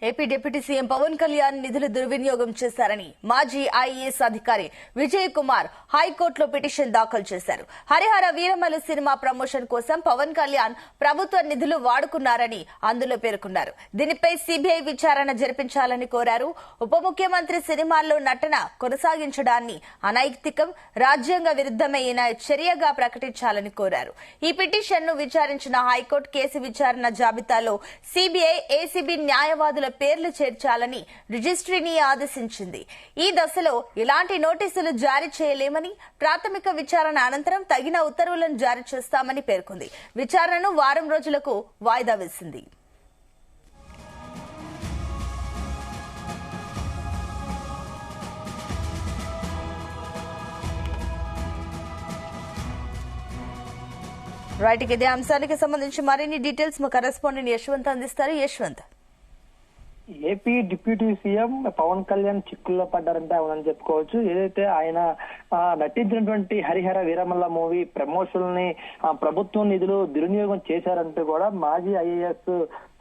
AP deputy CM Pawan Kalyan నిధులు దుర్వినియోగం చేశారని మాజీ ఐఏఎస్ అధికారి విజయ్ కుమార్ హైకోర్టులో పిటిషన్ దాఖలు చేశారు. హరిహర వీరమల్లు సినిమా ప్రమోషన్ కోసం పవన్ కళ్యాణ్ ప్రభుత్వ నిధులు వాడుకున్నారని అందులో పేర్కొన్నారు. దీనిపై సీబీఐ విచారణ జరిపించాలని కోరారు. ఉప ముఖ్యమంత్రి సినిమాల్లో నటన కొనసాగించడాన్ని అనైతికం, రాజ్యాంగ విరుద్ధమైన చర్యగా ప్రకటించాలని కోరారు. ఈ పిటిషన్ ను విచారించిన హైకోర్టు కేసు విచారణ జాబితాలో సీబీఐ, ఏసీబీ న్యాయవాదుల పేర్లు చేర్చాలని రిజిస్ట్రీని ఆదేశించింది. ఈ దశలో ఇలాంటి నోటీసులు జారీ చేయలేమని, ప్రాథమిక విచారణ అనంతరం తగిన ఉత్తర్వులను జారీ చేస్తామని పేర్కొంది. విచారణను వారం రోజులకు వాయిదా వేసింది. రైట్, ఇదే అంశానికి సంబంధించి మరిన్ని డీటెయిల్స్ మా కరెస్పాండెంట్ యశ్వంత్ అందిస్తారు. Yashwant, AP deputy CM Pawan Kalyan చిక్కుల్లో పడ్డారంటే అవునని చెప్పుకోవచ్చు. ఏదైతే ఆయన నటించినటువంటి హరిహర వీరమల్ల మూవీ ప్రమోషన్ ని ప్రభుత్వం నిధులు దుర్వినియోగం చేశారంటూ కూడా మాజీ ఐఏఎస్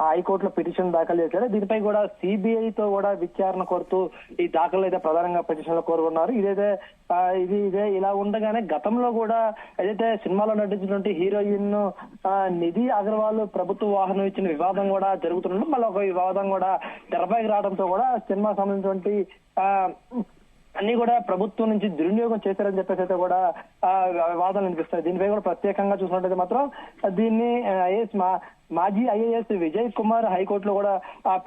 హైకోర్టులో పిటిషన్ దాఖలు చేశారు. దీనిపై కూడా సిబిఐ తో కూడా విచారణ కోరుతూ ఈ దాఖలు అయితే ప్రధానంగా పిటిషన్ లో కోరుకున్నారు. ఇదే ఇలా ఉండగానే గతంలో కూడా ఏదైతే సినిమాలో నటించినటువంటి హీరోయిన్ నిధి అగర్వాల్ ప్రభుత్వ వాహనం ఇచ్చిన వివాదం కూడా జరుగుతుండడం, మళ్ళీ ఒక వివాదం కూడా తెరపైకి రావడంతో కూడా సినిమా సంబంధించినటువంటి అన్ని కూడా ప్రభుత్వం నుంచి దుర్వినియోగం చేశారని చెప్పేసి అయితే కూడా వాదనలు వినిపిస్తాయి. దీనిపై కూడా ప్రత్యేకంగా చూసినట్టయితే మాత్రం దీన్ని మాజీ ఐఏఎస్ విజయ్ కుమార్ హైకోర్టులో కూడా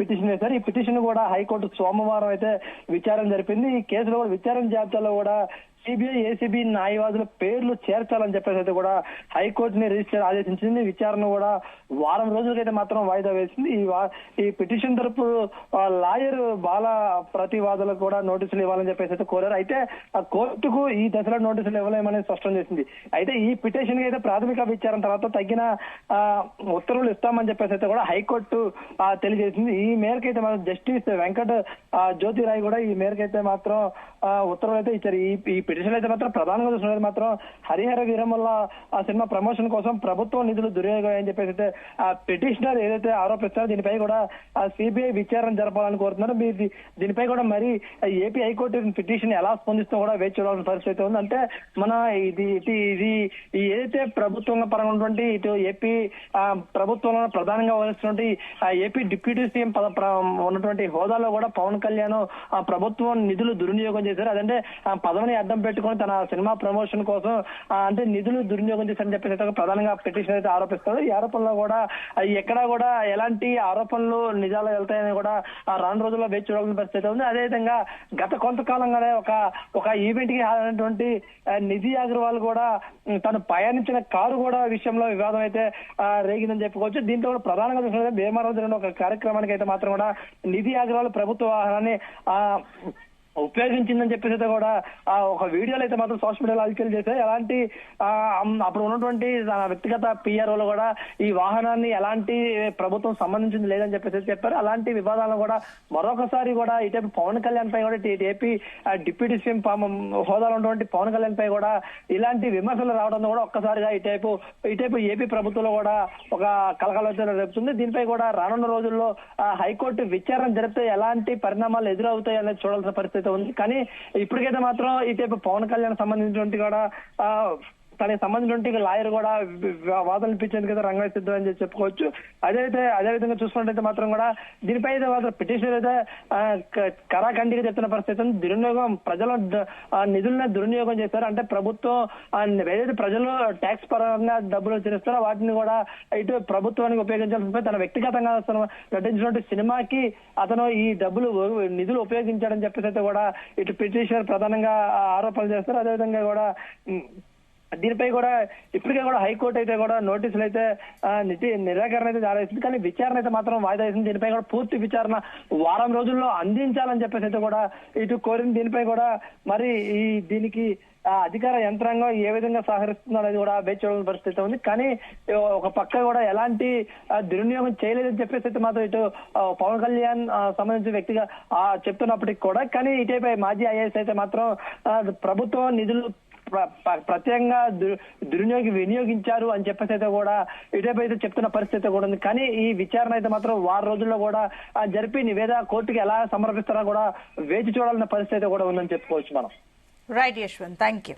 పిటిషన్ వేశారు. ఈ పిటిషన్ కూడా హైకోర్టు సోమవారం అయితే విచారణ జరిపింది. ఈ కేసులో కూడా విచారణ జాబితాలో కూడా సిబిఐ, ఏసీబీ న్యాయవాదుల పేర్లు చేర్చాలని చెప్పేసి అయితే కూడా హైకోర్టుని రిజిస్టర్ ఆదేశించింది. విచారణ కూడా వారం రోజులకైతే మాత్రం వాయిదా వేసింది. ఈ పిటిషన్ తరపు లాయర్ బాల ప్రతివాదులకు కూడా నోటీసులు ఇవ్వాలని చెప్పేసి అయితే కోరారు. అయితే ఆ కోర్టుకు ఈ దశలో నోటీసులు ఇవ్వలేమని స్పష్టం చేసింది. అయితే ఈ పిటిషన్ అయితే ప్రాథమిక విచారణ తర్వాత తగిన ఉత్తర్వులు ఇస్తామని చెప్పేసి అయితే కూడా హైకోర్టు తెలియజేసింది. ఈ మేరకైతే మాత్రం జస్టిస్ వెంకట జ్యోతిరాయ్ కూడా ఈ మేరకైతే మాత్రం ఉత్తర్వులు అయితే ఇచ్చారు. ఈ పిటిషన్ అయితే మాత్రం ప్రధానంగా చూసినది మాత్రం హరిహర వీరమల్ల సినిమా ప్రమోషన్ కోసం ప్రభుత్వం నిధులు దుర్వినియోగం అని చెప్పేసి అయితే పిటిషనర్ ఏదైతే ఆరోపిస్తారో దీనిపై కూడా సిబిఐ విచారణ జరపాలని కోరుతున్నారు. దీనిపై కూడా మరి ఏపీ హైకోర్టు పిటిషన్ ఎలా స్పందిస్తూ కూడా వేచి చూడాల్సిన పరిస్థితి ఉంది. అంటే మన ఇది ఏదైతే ప్రభుత్వం పరంగా ఉన్నటువంటి ఇటు ఏపీ ప్రభుత్వంలో ప్రధానంగా వహిస్తున్నటువంటి ఏపీ డిప్యూటీ సీఎం ఉన్నటువంటి హోదాలో కూడా పవన్ కళ్యాణ్ ప్రభుత్వం నిధులు దుర్వినియోగం చేశారు. అదంటే పదవిని అడ్డం పెట్టుకుని తన సినిమా ప్రమోషన్ కోసం అంటే నిధులు దుర్వినియోగం చేశారని చెప్పేసి ప్రధానంగా పిటిషన్ అయితే ఆరోపిస్తారు. ఈ ఆరోపణలో కూడా ఎక్కడా కూడా ఎలాంటి ఆరోపణలు నిజాలు వెళ్తాయని కూడా రాను రోజుల్లో వేచి చూడాల్సిన పరిస్థితి ఉంది. అదేవిధంగా గత కొంతకాలంగానే ఒక ఈవెంట్ కి హాజరైనటువంటి నిధి అగర్వాల్ కూడా తను ప్రయాణించిన కారు కూడా విషయంలో వివాదం అయితే రేగిందని చెప్పుకోవచ్చు. దీంతో కూడా ప్రధానంగా చూసినట్లయితే భీమవరం జరిగిన ఒక కార్యక్రమానికి అయితే మాత్రం కూడా నిధి అగర్వాల్ ప్రభుత్వ వాహనాన్ని ఉపయోగించిందని చెప్పేసి కూడా ఒక వీడియోలు అయితే మాత్రం సోషల్ మీడియాలో అధికారులు చేశారు. ఎలాంటి అప్పుడు ఉన్నటువంటి వ్యక్తిగత పిఆర్ఓలు కూడా ఈ వాహనాన్ని ఎలాంటి ప్రభుత్వం సంబంధించింది లేదని చెప్పేసి చెప్పారు. అలాంటి వివాదాలను కూడా మరొకసారి కూడా ఇటేపు పవన్ కళ్యాణ్ పై కూడా ఏపీ డిప్యూటీ సీఎం హోదాలో ఉన్నటువంటి పవన్ కళ్యాణ్ పై కూడా ఇలాంటి విమర్శలు రావడంతో కూడా ఒక్కసారిగా ఇటేపు ఏపీ ప్రభుత్వంలో కూడా ఒక కలకలం రేపుతుంది. దీనిపై కూడా రానున్న రోజుల్లో హైకోర్టు విచారణ జరిపితే ఎలాంటి పరిణామాలు ఎదురవుతాయి అనేది చూడాల్సిన పరిస్థితి ఉంది. కానీ ఇప్పటికైతే మాత్రం ఇటేపు పవన్ కళ్యాణ్ సంబంధించినటువంటి కూడా తనకి సంబంధించినటువంటి లాయర్ కూడా వాదనలు ఇప్పించేందుకు అయితే రంగం సిద్ధం అని చెప్పుకోవచ్చు. అదేవిధంగా చూసుకున్నట్టయితే మాత్రం కూడా దీనిపై అయితే మాత్రం పిటిషన్ అయితే కరాఖండిగా చెప్తున్న పరిస్థితి దుర్వినియోగం, ప్రజల నిధులను దుర్వినియోగం చేశారు. అంటే ప్రభుత్వం ఏదైతే ప్రజలు ట్యాక్స్ పరంగా డబ్బులు చెల్లిస్తారో వాటిని కూడా ఇటు ప్రభుత్వానికి ఉపయోగించాల్సి తన వ్యక్తిగతంగా నటించినటువంటి సినిమాకి అతను ఈ నిధులు ఉపయోగించాడని చెప్పేసి అయితే కూడా ఇటు పిటిషనర్ ప్రధానంగా ఆరోపణలు చేస్తారు. అదేవిధంగా కూడా దీనిపై కూడా ఇప్పటికే కూడా హైకోర్టు అయితే కూడా నోటీసులు అయితే నిరాకరణ అయితే జారీ చేసింది. కానీ విచారణ అయితే మాత్రం వాయిదా వేసింది. దీనిపై కూడా పూర్తి విచారణ వారం రోజుల్లో అందించాలని చెప్పేసి అయితే కూడా ఇటు కోరింది. దీనిపై కూడా మరి దీనికి అధికార యంత్రాంగం ఏ విధంగా సహకరిస్తుందో అనేది కూడా వేచి చూడాల్సిన పరిస్థితి ఉంది. కానీ ఒక పక్క కూడా ఎలాంటి దుర్వినియోగం చేయలేదని చెప్పేసి అయితే మాత్రం ఇటు పవన్ కళ్యాణ్ సంబంధించిన వ్యక్తిగా చెప్తున్నప్పటికీ కూడా కానీ ఇటుపై మాజీ ఐఏఎస్ అయితే మాత్రం ప్రభుత్వం నిధులు ప్రత్యేకంగా వినియోగించారు అని చెప్పేసి అయితే కూడా ఇటువైపు అయితే చెప్తున్న పరిస్థితి కూడా ఉంది. కానీ ఈ విచారణ అయితే మాత్రం వారం రోజుల్లో కూడా జరిపి నివేదిక కోర్టుకి ఎలా సమర్పిస్తారో కూడా వేచి చూడాలన్న పరిస్థితి కూడా ఉందని చెప్పుకోవచ్చు మనం. Right Yashwant, thank you.